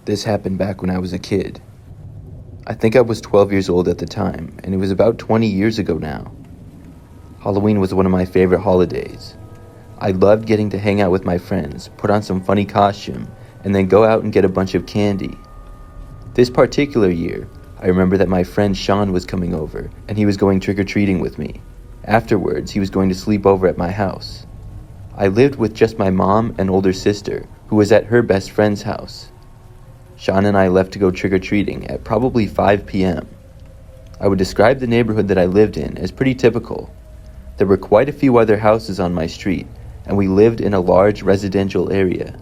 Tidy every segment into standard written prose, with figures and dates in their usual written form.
This happened back when I was a kid. I think I was 12 years old at the time, and it was about 20 years ago now. Halloween was one of my favorite holidays. I loved getting to hang out with my friends, put on some funny costume, and then go out and get a bunch of candy. This particular year, I remember that my friend Sean was coming over, and he was going trick-or-treating with me. Afterwards, he was going to sleep over at my house. I lived with just my mom and older sister, who was at her best friend's house. Sean and I left to go trick-or-treating at probably 5 p.m. I would describe the neighborhood that I lived in as pretty typical. There were quite a few other houses on my street, and we lived in a large residential area.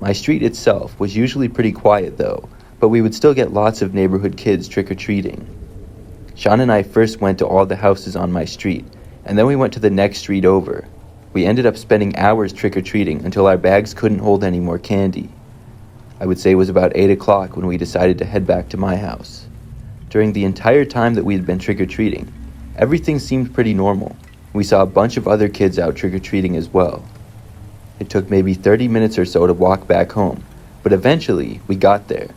My street itself was usually pretty quiet though, but we would still get lots of neighborhood kids trick-or-treating. Sean and I first went to all the houses on my street, and then we went to the next street over. We ended up spending hours trick-or-treating until our bags couldn't hold any more candy. I would say it was about 8 o'clock when we decided to head back to my house. During the entire time that we had been trick-or-treating, everything seemed pretty normal. We saw a bunch of other kids out trick-or-treating as well. It took maybe 30 minutes or so to walk back home, but eventually we got there.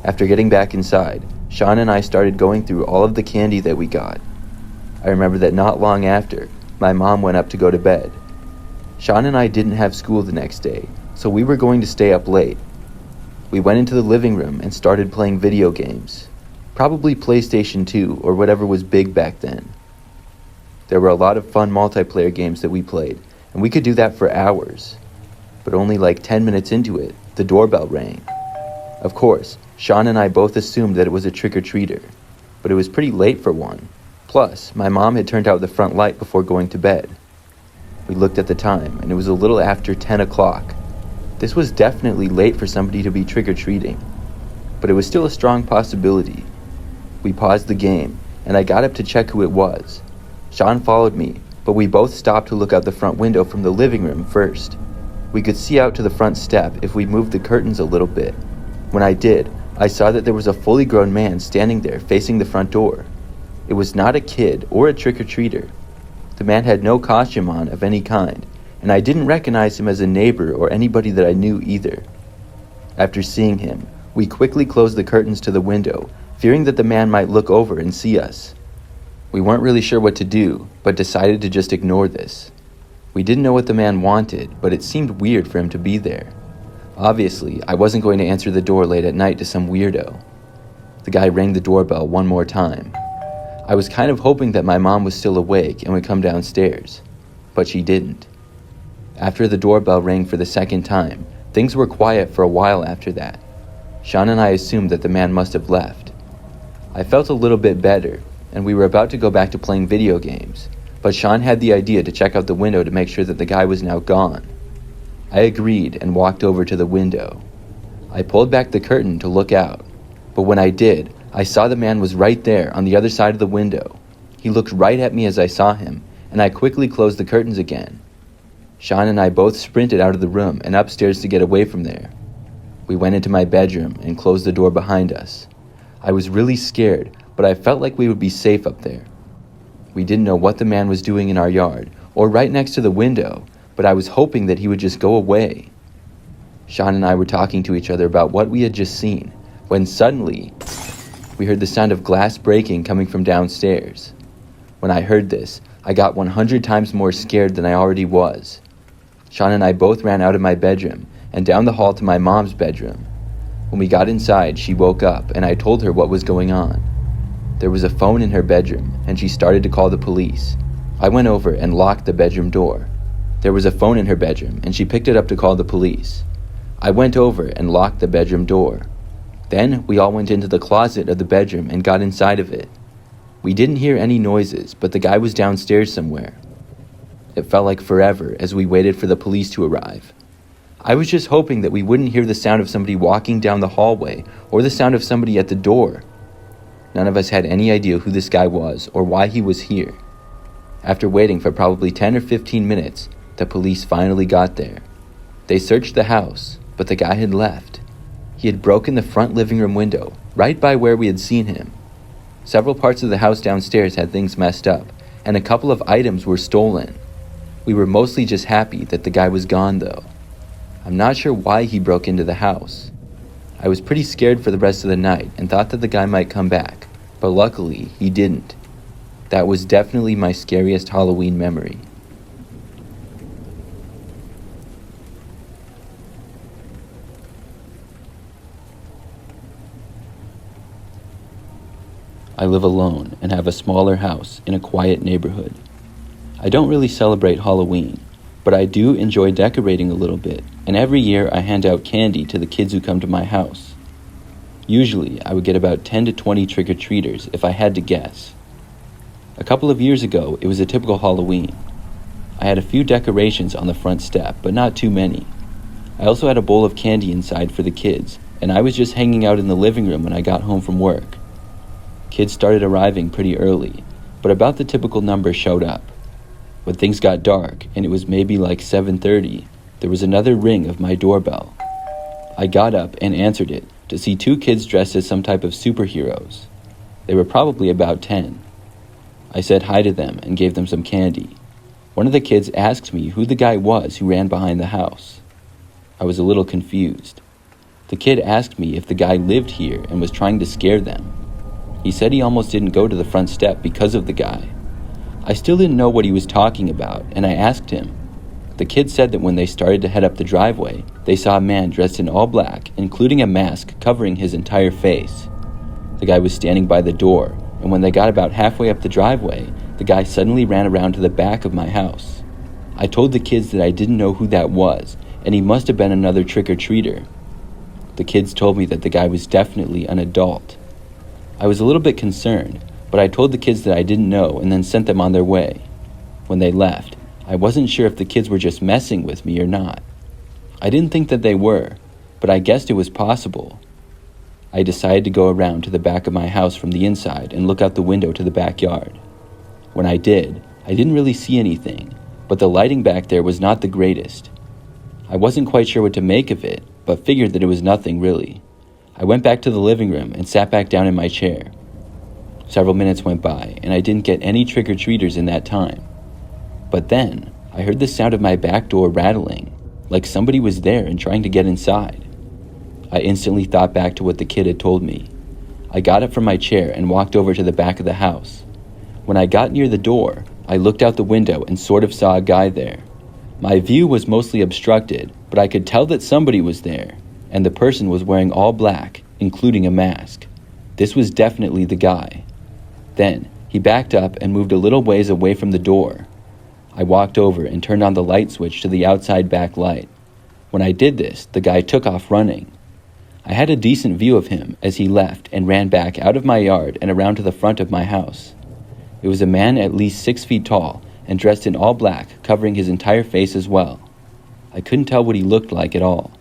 After getting back inside, Sean and I started going through all of the candy that we got. I remember that not long after, my mom went up to go to bed. Sean and I didn't have school the next day, so we were going to stay up late. We went into the living room and started playing video games. Probably PlayStation 2 or whatever was big back then. There were a lot of fun multiplayer games that we played, and we could do that for hours. But only like 10 minutes into it, the doorbell rang. Of course, Sean and I both assumed that it was a trick-or-treater, but it was pretty late for one. Plus, my mom had turned out the front light before going to bed. We looked at the time, and it was a little after 10 o'clock. This was definitely late for somebody to be trick-or-treating, but it was still a strong possibility. We paused the game, and I got up to check who it was. Sean followed me, but we both stopped to look out the front window from the living room first. We could see out to the front step if we moved the curtains a little bit. When I did, I saw that there was a fully grown man standing there facing the front door. It was not a kid or a trick-or-treater. The man had no costume on of any kind, and I didn't recognize him as a neighbor or anybody that I knew either. After seeing him, we quickly closed the curtains to the window, fearing that the man might look over and see us. We weren't really sure what to do, but decided to just ignore this. We didn't know what the man wanted, but it seemed weird for him to be there. Obviously, I wasn't going to answer the door late at night to some weirdo. The guy rang the doorbell one more time. I was kind of hoping that my mom was still awake and would come downstairs, but she didn't. After the doorbell rang for the second time, things were quiet for a while after that. Sean and I assumed that the man must have left. I felt a little bit better, and we were about to go back to playing video games, but Sean had the idea to check out the window to make sure that the guy was now gone. I agreed and walked over to the window. I pulled back the curtain to look out, but when I did, I saw the man was right there on the other side of the window. He looked right at me as I saw him, and I quickly closed the curtains again. Sean and I both sprinted out of the room and upstairs to get away from there. We went into my bedroom and closed the door behind us. I was really scared, but I felt like we would be safe up there. We didn't know what the man was doing in our yard or right next to the window, but I was hoping that he would just go away. Sean and I were talking to each other about what we had just seen, when suddenly, we heard the sound of glass breaking coming from downstairs. When I heard this, I got 100 times more scared than I already was. Sean and I both ran out of my bedroom and down the hall to my mom's bedroom. When we got inside, she woke up and I told her what was going on. There was a phone in her bedroom and she started to call the police. I went over and locked the bedroom door. There was a phone in her bedroom and she picked it up to call the police. I went over and locked the bedroom door. Then we all went into the closet of the bedroom and got inside of it. We didn't hear any noises, but the guy was downstairs somewhere. It felt like forever as we waited for the police to arrive. I was just hoping that we wouldn't hear the sound of somebody walking down the hallway or the sound of somebody at the door. None of us had any idea who this guy was or why he was here. After waiting for probably 10 or 15 minutes, the police finally got there. They searched the house, but the guy had left. He had broken the front living room window, right by where we had seen him. Several parts of the house downstairs had things messed up, and a couple of items were stolen. We were mostly just happy that the guy was gone, though. I'm not sure why he broke into the house. I was pretty scared for the rest of the night and thought that the guy might come back, but luckily he didn't. That was definitely my scariest Halloween memory. I live alone and have a smaller house in a quiet neighborhood. I don't really celebrate Halloween, but I do enjoy decorating a little bit, and every year I hand out candy to the kids who come to my house. Usually, I would get about 10 to 20 trick-or-treaters if I had to guess. A couple of years ago, it was a typical Halloween. I had a few decorations on the front step, but not too many. I also had a bowl of candy inside for the kids, and I was just hanging out in the living room when I got home from work. Kids started arriving pretty early, but about the typical number showed up. When things got dark, and it was maybe like 7:30, there was another ring of my doorbell. I got up and answered it to see two kids dressed as some type of superheroes. They were probably about 10. I said hi to them and gave them some candy. One of the kids asked me who the guy was who ran behind the house. I was a little confused. The kid asked me if the guy lived here and was trying to scare them. He said he almost didn't go to the front step because of the guy. I still didn't know what he was talking about, and I asked him. The kid said that when they started to head up the driveway, they saw a man dressed in all black, including a mask covering his entire face. The guy was standing by the door, and when they got about halfway up the driveway, the guy suddenly ran around to the back of my house. I told the kids that I didn't know who that was, and he must have been another trick-or-treater. The kids told me that the guy was definitely an adult. I was a little bit concerned, but I told the kids that I didn't know and then sent them on their way. When they left, I wasn't sure if the kids were just messing with me or not. I didn't think that they were, but I guessed it was possible. I decided to go around to the back of my house from the inside and look out the window to the backyard. When I did, I didn't really see anything, but the lighting back there was not the greatest. I wasn't quite sure what to make of it, but figured that it was nothing really. I went back to the living room and sat back down in my chair. Several minutes went by, and I didn't get any trick-or-treaters in that time. But then, I heard the sound of my back door rattling, like somebody was there and trying to get inside. I instantly thought back to what the kid had told me. I got up from my chair and walked over to the back of the house. When I got near the door, I looked out the window and sort of saw a guy there. My view was mostly obstructed, but I could tell that somebody was there, and the person was wearing all black, including a mask. This was definitely the guy. Then, he backed up and moved a little ways away from the door. I walked over and turned on the light switch to the outside back light. When I did this, the guy took off running. I had a decent view of him as he left and ran back out of my yard and around to the front of my house. It was a man at least 6 feet tall and dressed in all black, covering his entire face as well. I couldn't tell what he looked like at all.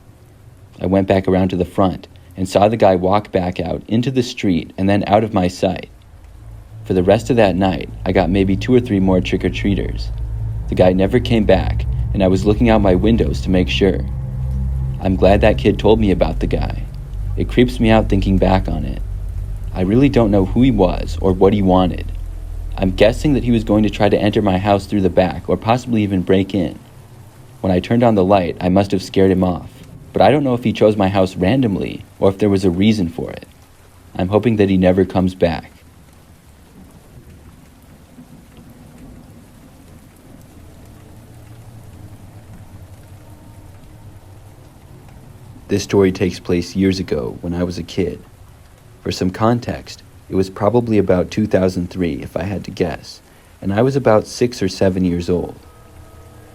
I went back around to the front and saw the guy walk back out into the street and then out of my sight. For the rest of that night, I got maybe 2 or 3 more trick-or-treaters. The guy never came back, and I was looking out my windows to make sure. I'm glad that kid told me about the guy. It creeps me out thinking back on it. I really don't know who he was or what he wanted. I'm guessing that he was going to try to enter my house through the back or possibly even break in. When I turned on the light, I must have scared him off, but I don't know if he chose my house randomly or if there was a reason for it. I'm hoping that he never comes back. This story takes place years ago when I was a kid. For some context, it was probably about 2003 if I had to guess, and I was about 6 or 7 years old.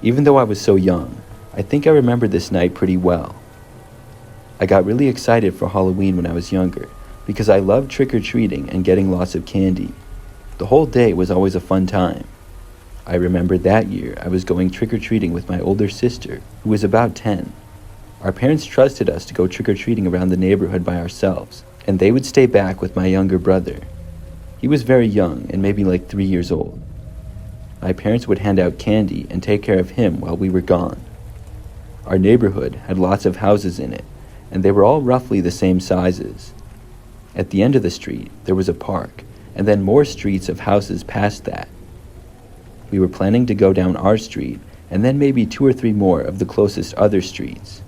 Even though I was so young, I think I remember this night pretty well. I got really excited for Halloween when I was younger because I loved trick-or-treating and getting lots of candy. The whole day was always a fun time. I remember that year I was going trick-or-treating with my older sister, who was about 10. Our parents trusted us to go trick-or-treating around the neighborhood by ourselves, and they would stay back with my younger brother. He was very young and maybe like 3 years old. My parents would hand out candy and take care of him while we were gone. Our neighborhood had lots of houses in it, and they were all roughly the same sizes. At the end of the street, there was a park, and then more streets of houses past that. We were planning to go down our street, and then maybe 2 or 3 more of the closest other streets.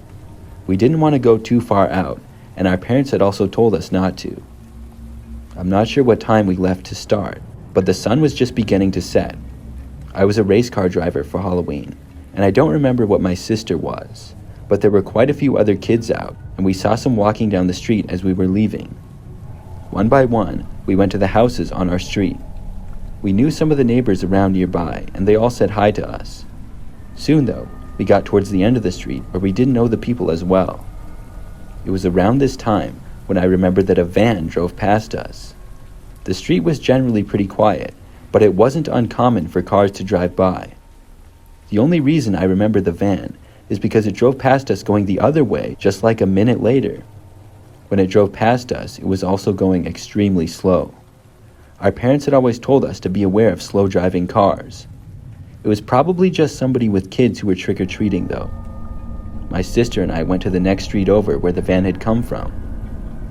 We didn't want to go too far out, and our parents had also told us not to. I'm not sure what time we left to start, but the sun was just beginning to set. I was a race car driver for Halloween, and I don't remember what my sister was, but there were quite a few other kids out, and we saw some walking down the street as we were leaving. One by one, we went to the houses on our street. We knew some of the neighbors around nearby, and they all said hi to us. Soon, though, we got towards the end of the street where we didn't know the people as well. It was around this time when I remembered that a van drove past us. The street was generally pretty quiet, but it wasn't uncommon for cars to drive by. The only reason I remember the van is because it drove past us going the other way just like a minute later. When it drove past us, it was also going extremely slow. Our parents had always told us to be aware of slow driving cars. It was probably just somebody with kids who were trick-or-treating though. My sister and I went to the next street over where the van had come from.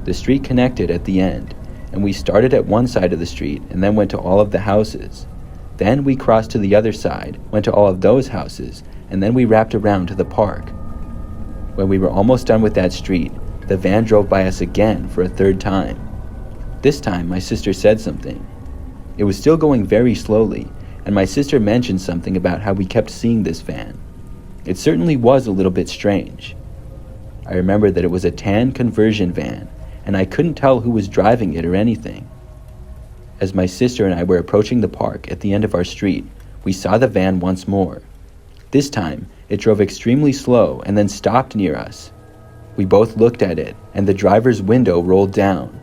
The street connected at the end, and we started at one side of the street and then went to all of the houses. Then we crossed to the other side, went to all of those houses, and then we wrapped around to the park. When we were almost done with that street, the van drove by us again for a third time. This time, my sister said something. It was still going very slowly, and my sister mentioned something about how we kept seeing this van. It certainly was a little bit strange. I remember that it was a tan conversion van, and I couldn't tell who was driving it or anything. As my sister and I were approaching the park at the end of our street, we saw the van once more. This time, it drove extremely slow and then stopped near us. We both looked at it, and the driver's window rolled down.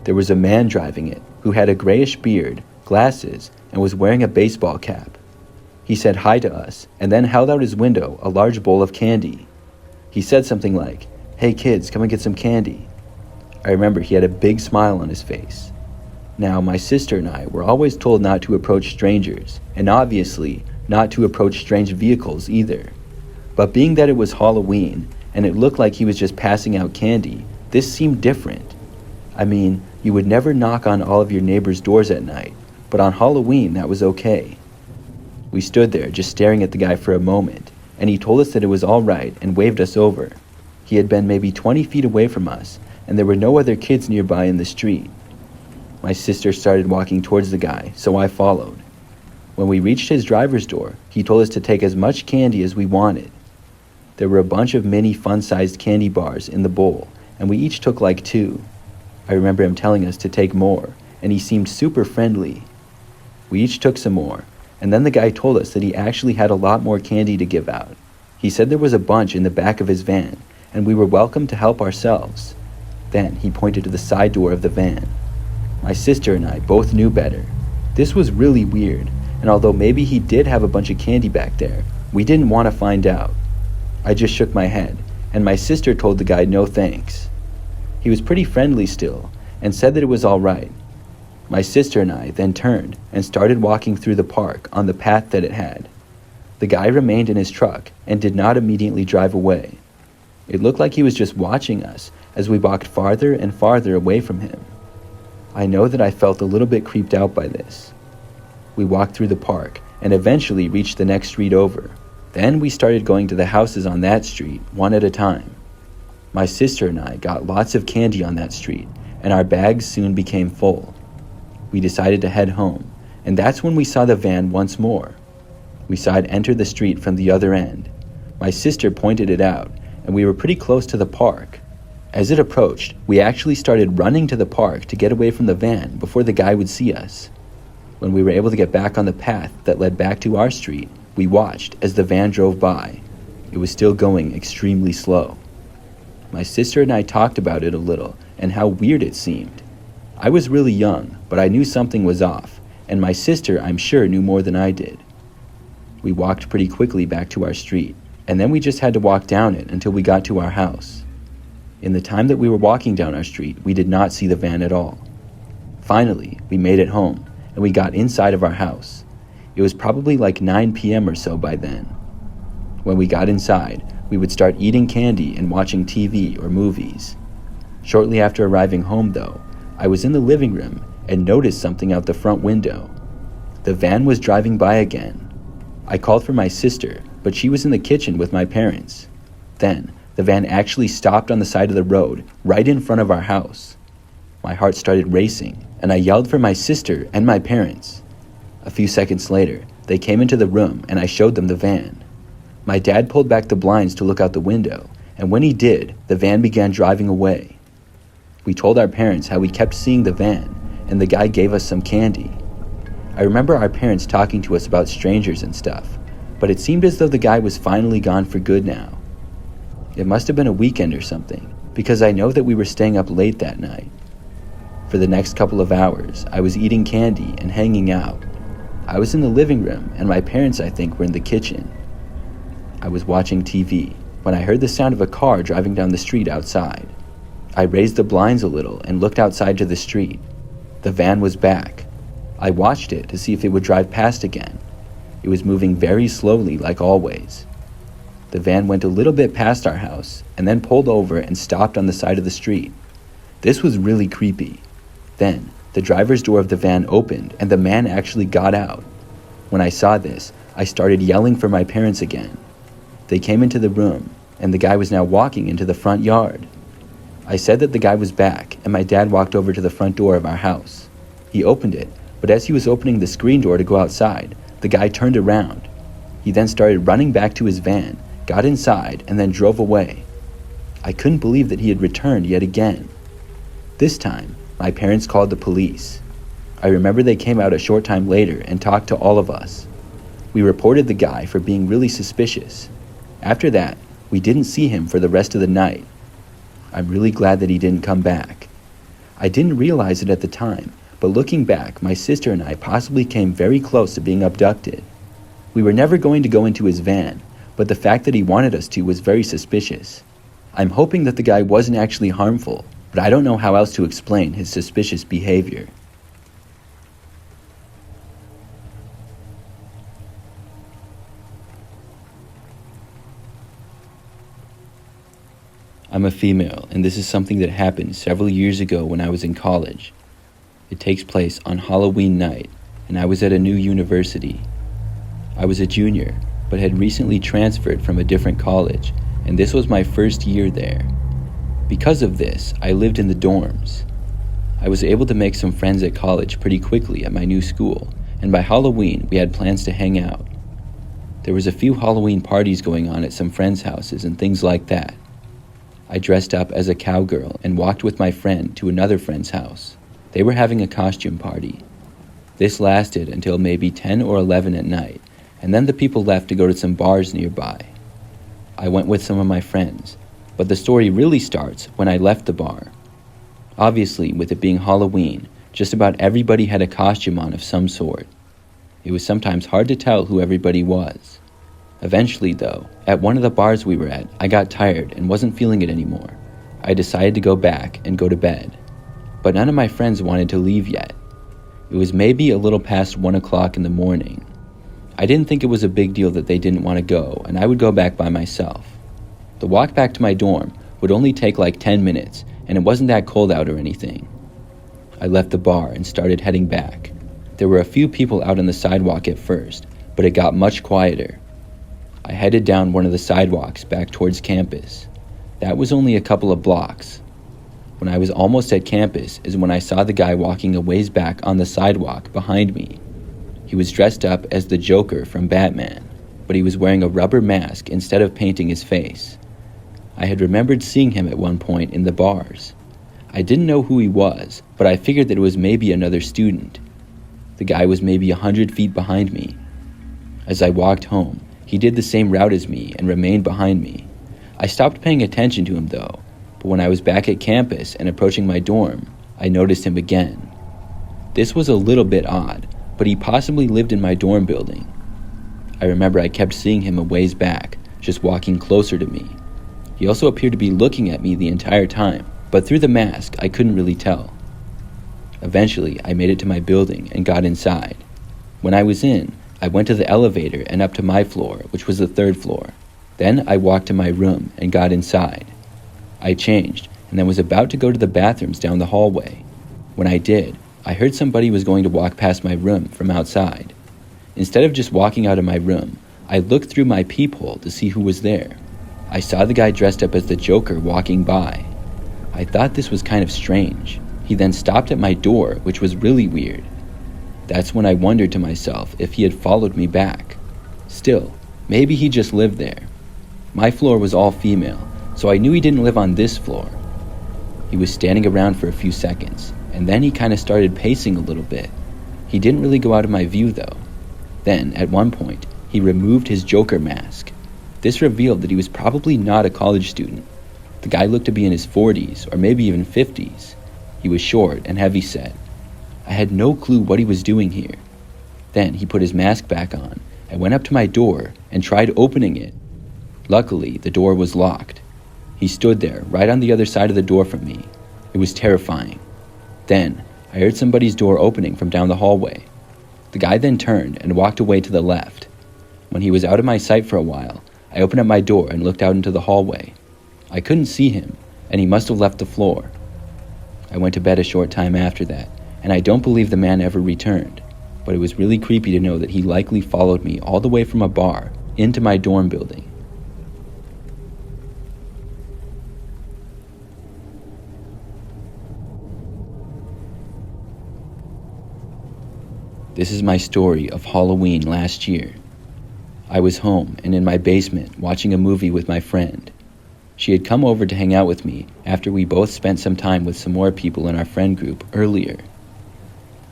There was a man driving it who had a grayish beard, glasses, and was wearing a baseball cap. He said hi to us and then held out his window a large bowl of candy. He said something like, "Hey kids, come and get some candy." I remember he had a big smile on his face. Now, my sister and I were always told not to approach strangers, and obviously not to approach strange vehicles either. But being that it was Halloween, and it looked like he was just passing out candy, this seemed different. I mean, you would never knock on all of your neighbors' doors at night, but on Halloween that was okay. We stood there just staring at the guy for a moment, and he told us that it was all right and waved us over. He had been maybe 20 feet away from us, and there were no other kids nearby in the street. My sister started walking towards the guy, so I followed. When we reached his driver's door, he told us to take as much candy as we wanted. There were a bunch of mini fun-sized candy bars in the bowl, and we each took like 2. I remember him telling us to take more, and he seemed super friendly. We each took some more, and then the guy told us that he actually had a lot more candy to give out. He said there was a bunch in the back of his van, and we were welcome to help ourselves. Then he pointed to the side door of the van. My sister and I both knew better. This was really weird, and although maybe he did have a bunch of candy back there, we didn't want to find out. I just shook my head, and my sister told the guy no thanks. He was pretty friendly still, and said that it was all right. My sister and I then turned and started walking through the park on the path that it had. The guy remained in his truck and did not immediately drive away. It looked like he was just watching us as we walked farther and farther away from him. I know that I felt a little bit creeped out by this. We walked through the park and eventually reached the next street over. Then we started going to the houses on that street, one at a time. My sister and I got lots of candy on that street, and our bags soon became full. We decided to head home, and that's when we saw the van once more. We saw it enter the street from the other end. My sister pointed it out, and we were pretty close to the park. As it approached, we actually started running to the park to get away from the van before the guy would see us. When we were able to get back on the path that led back to our street, we watched as the van drove by. It was still going extremely slow. My sister and I talked about it a little and how weird it seemed. I was really young, but I knew something was off, and my sister, I'm sure, knew more than I did. We walked pretty quickly back to our street, and then we just had to walk down it until we got to our house. In the time that we were walking down our street, we did not see the van at all. Finally, we made it home, and we got inside of our house. It was probably like 9 p.m. or so by then. When we got inside, we would start eating candy and watching TV or movies. Shortly after arriving home, though, I was in the living room and noticed something out the front window. The van was driving by again. I called for my sister, but she was in the kitchen with my parents. Then, the van actually stopped on the side of the road, right in front of our house. My heart started racing, and I yelled for my sister and my parents. A few seconds later, they came into the room and I showed them the van. My dad pulled back the blinds to look out the window, and when he did, the van began driving away. We told our parents how we kept seeing the van, and the guy gave us some candy. I remember our parents talking to us about strangers and stuff, but it seemed as though the guy was finally gone for good now. It must have been a weekend or something, because I know that we were staying up late that night. For the next couple of hours, I was eating candy and hanging out. I was in the living room, and my parents, I think, were in the kitchen. I was watching TV when I heard the sound of a car driving down the street outside. I raised the blinds a little and looked outside to the street. The van was back. I watched it to see if it would drive past again. It was moving very slowly, like always. The van went a little bit past our house and then pulled over and stopped on the side of the street. This was really creepy. Then, the driver's door of the van opened and the man actually got out. When I saw this, I started yelling for my parents again. They came into the room, and the guy was now walking into the front yard. I said that the guy was back, and my dad walked over to the front door of our house. He opened it, but as he was opening the screen door to go outside, the guy turned around. He then started running back to his van, got inside, and then drove away. I couldn't believe that he had returned yet again. This time, my parents called the police. I remember they came out a short time later and talked to all of us. We reported the guy for being really suspicious. After that, we didn't see him for the rest of the night. I'm really glad that he didn't come back. I didn't realize it at the time, but looking back, my sister and I possibly came very close to being abducted. We were never going to go into his van, but the fact that he wanted us to was very suspicious. I'm hoping that the guy wasn't actually harmful, but I don't know how else to explain his suspicious behavior. I'm a female, and this is something that happened several years ago when I was in college. It takes place on Halloween night, and I was at a new university. I was a junior, but had recently transferred from a different college, and this was my first year there. Because of this, I lived in the dorms. I was able to make some friends at college pretty quickly at my new school, and by Halloween, we had plans to hang out. There was a few Halloween parties going on at some friends' houses and things like that. I dressed up as a cowgirl and walked with my friend to another friend's house. They were having a costume party. This lasted until maybe 10 or 11 at night, and then the people left to go to some bars nearby. I went with some of my friends, but the story really starts when I left the bar. Obviously, with it being Halloween, just about everybody had a costume on of some sort. It was sometimes hard to tell who everybody was. Eventually, though, at one of the bars we were at, I got tired and wasn't feeling it anymore. I decided to go back and go to bed. But none of my friends wanted to leave yet. It was maybe a little past 1 o'clock in the morning. I didn't think it was a big deal that they didn't want to go, and I would go back by myself. The walk back to my dorm would only take like 10 minutes, and it wasn't that cold out or anything. I left the bar and started heading back. There were a few people out on the sidewalk at first, but it got much quieter. I headed down one of the sidewalks back towards campus. That was only a couple of blocks. When I was almost at campus is when I saw the guy walking a ways back on the sidewalk behind me. He was dressed up as the Joker from Batman, but he was wearing a rubber mask instead of painting his face. I had remembered seeing him at one point in the bars. I didn't know who he was, but I figured that it was maybe another student. The guy was maybe 100 feet behind me. As I walked home, he did the same route as me and remained behind me. I stopped paying attention to him though, but when I was back at campus and approaching my dorm, I noticed him again. This was a little bit odd, but he possibly lived in my dorm building. I remember I kept seeing him a ways back, just walking closer to me. He also appeared to be looking at me the entire time, but through the mask, I couldn't really tell. Eventually, I made it to my building and got inside. When I was in, I went to the elevator and up to my floor, which was the 3rd floor. Then I walked to my room and got inside. I changed and then was about to go to the bathrooms down the hallway. When I did, I heard somebody was going to walk past my room from outside. Instead of just walking out of my room, I looked through my peephole to see who was there. I saw the guy dressed up as the Joker walking by. I thought this was kind of strange. He then stopped at my door, which was really weird. That's when I wondered to myself if he had followed me back. Still, maybe he just lived there. My floor was all female, so I knew he didn't live on this floor. He was standing around for a few seconds, and then he kind of started pacing a little bit. He didn't really go out of my view though. Then, at one point, he removed his Joker mask. This revealed that he was probably not a college student. The guy looked to be in his 40s, or maybe even 50s. He was short and heavy-set. I had no clue what he was doing here. Then he put his mask back on and went up to my door and tried opening it. Luckily, the door was locked. He stood there, right on the other side of the door from me. It was terrifying. Then, I heard somebody's door opening from down the hallway. The guy then turned and walked away to the left. When he was out of my sight for a while, I opened up my door and looked out into the hallway. I couldn't see him, and he must have left the floor. I went to bed a short time after that, and I don't believe the man ever returned, but it was really creepy to know that he likely followed me all the way from a bar into my dorm building. This is my story of Halloween last year. I was home and in my basement watching a movie with my friend. She had come over to hang out with me after we both spent some time with some more people in our friend group earlier.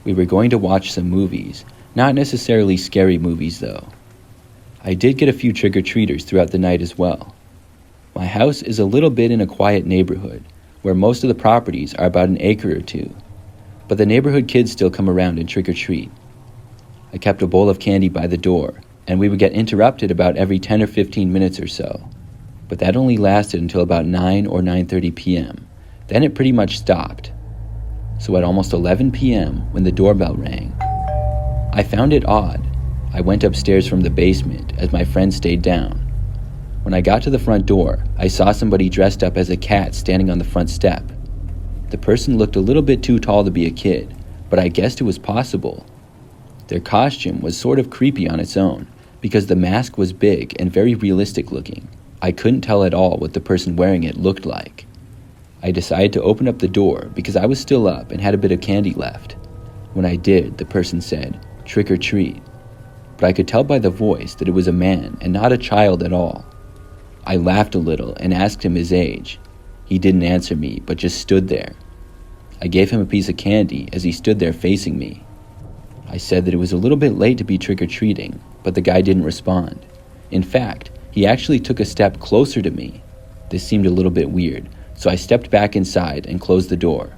We were going to watch some movies, not necessarily scary movies though. I did get a few trick-or-treaters throughout the night as well. My house is a little bit in a quiet neighborhood, where most of the properties are about an acre or two, but the neighborhood kids still come around and trick-or-treat. I kept a bowl of candy by the door, and we would get interrupted about every 10 or 15 minutes or so. But that only lasted until about 9 or 9:30 p.m. Then it pretty much stopped. So at almost 11 p.m., when the doorbell rang, I found it odd. I went upstairs from the basement as my friend stayed down. When I got to the front door, I saw somebody dressed up as a cat standing on the front step. The person looked a little bit too tall to be a kid, but I guessed it was possible. Their costume was sort of creepy on its own, because the mask was big and very realistic looking. I couldn't tell at all what the person wearing it looked like. I decided to open up the door because I was still up and had a bit of candy left. When I did, the person said, "Trick or treat." But I could tell by the voice that it was a man and not a child at all. I laughed a little and asked him his age. He didn't answer me, but just stood there. I gave him a piece of candy as he stood there facing me. I said that it was a little bit late to be trick-or-treating, but the guy didn't respond. In fact, he actually took a step closer to me. This seemed a little bit weird, so I stepped back inside and closed the door.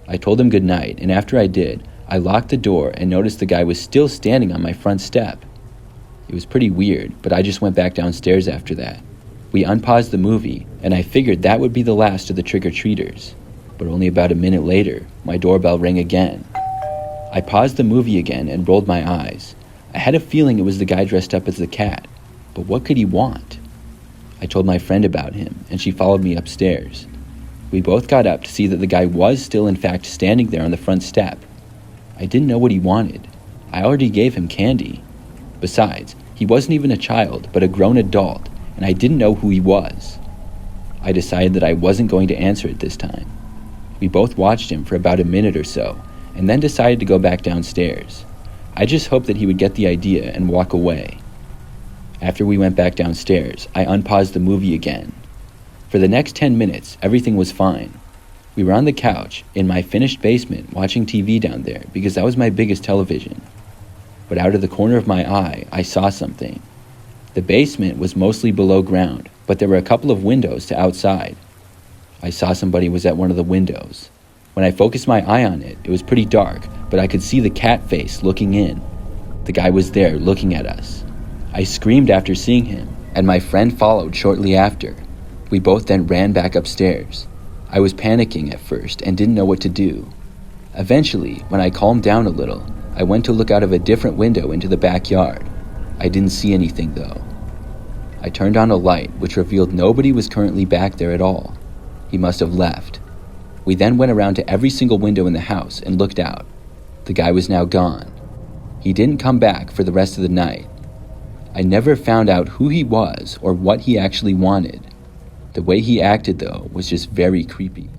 I told him goodnight, and after I did, I locked the door and noticed the guy was still standing on my front step. It was pretty weird, but I just went back downstairs after that. We unpaused the movie, and I figured that would be the last of the trick-or-treaters. But only about a minute later, my doorbell rang again. I paused the movie again and rolled my eyes. I had a feeling it was the guy dressed up as the cat, but what could he want? I told my friend about him, and she followed me upstairs. We both got up to see that the guy was still in fact standing there on the front step. I didn't know what he wanted. I already gave him candy. Besides, he wasn't even a child, but a grown adult, and I didn't know who he was. I decided that I wasn't going to answer it this time. We both watched him for about a minute or so, and then decided to go back downstairs. I just hoped that he would get the idea and walk away. After we went back downstairs, I unpaused the movie again. For the next 10 minutes, everything was fine. We were on the couch in my finished basement watching TV down there because that was my biggest television. But out of the corner of my eye, I saw something. The basement was mostly below ground, but there were a couple of windows to outside. I saw somebody was at one of the windows. When I focused my eye on it, it was pretty dark, but I could see the cat face looking in. The guy was there looking at us. I screamed after seeing him, and my friend followed shortly after. We both then ran back upstairs. I was panicking at first and didn't know what to do. Eventually, when I calmed down a little, I went to look out of a different window into the backyard. I didn't see anything though. I turned on a light, which revealed nobody was currently back there at all. He must have left. We then went around to every single window in the house and looked out. The guy was now gone. He didn't come back for the rest of the night. I never found out who he was or what he actually wanted. The way he acted, though, was just very creepy.